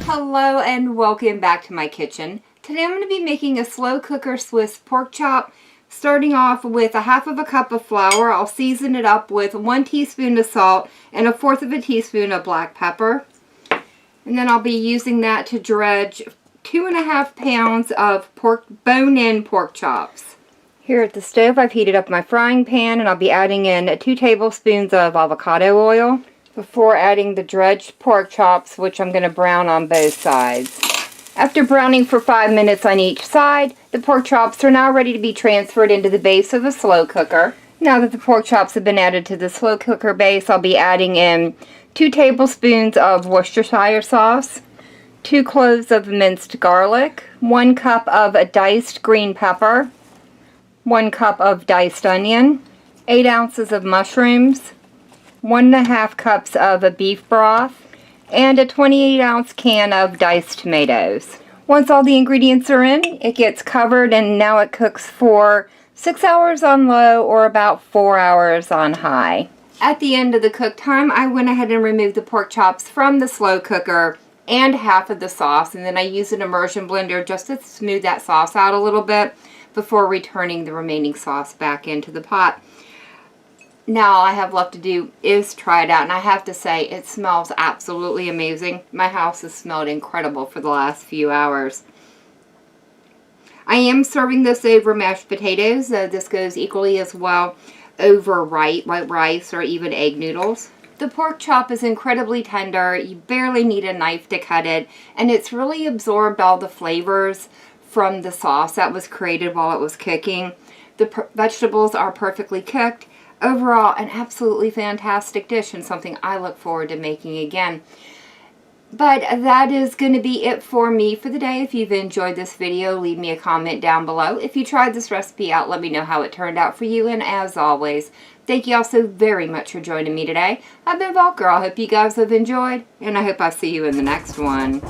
Hello and welcome back to my kitchen. Today I'm going to be making a slow cooker Swiss pork chop. Starting off with a half of a cup of flour. I'll season it up with 1 teaspoon of salt and 1/4 teaspoon of black pepper. And then I'll be using that to dredge 2.5 pounds of bone-in pork chops. Here at the stove I've heated up my frying pan and I'll be adding in 2 tablespoons of avocado oil before adding the dredged pork chops, which I'm going to brown on both sides. After browning for 5 minutes on each side, the pork chops are now ready to be transferred into the base of the slow cooker. Now that the pork chops have been added to the slow cooker base, I'll be adding in 2 tablespoons of Worcestershire sauce, 2 cloves of minced garlic, 1 cup of diced green pepper, 1 cup of diced onion, 8 ounces of mushrooms, 1.5 cups of beef broth, and a 28-ounce can of diced tomatoes. Once all the ingredients are in, it gets covered and now it cooks for 6 hours on low or about 4 hours on high. At the end of the cook time, I went ahead and removed the pork chops from the slow cooker and half of the sauce, and then I used an immersion blender just to smooth that sauce out a little bit before returning the remaining sauce back into the pot. Now all I have left to do is try it out, and I have to say it smells absolutely amazing. My house has smelled incredible for the last few hours. I am serving this over mashed potatoes. This goes equally as well over white rice or even egg noodles. The pork chop is incredibly tender. You barely need a knife to cut it, and it's really absorbed all the flavors from the sauce that was created while it was cooking. The vegetables are perfectly cooked. Overall, an absolutely fantastic dish and something I look forward to making again. But that is going to be it for me for the day. If you've enjoyed this video, leave me a comment down below. If you tried this recipe out, let me know how it turned out for you. And as always, thank you all so very much for joining me today. I've been Volker. I hope you guys have enjoyed, and I hope I see you in the next one.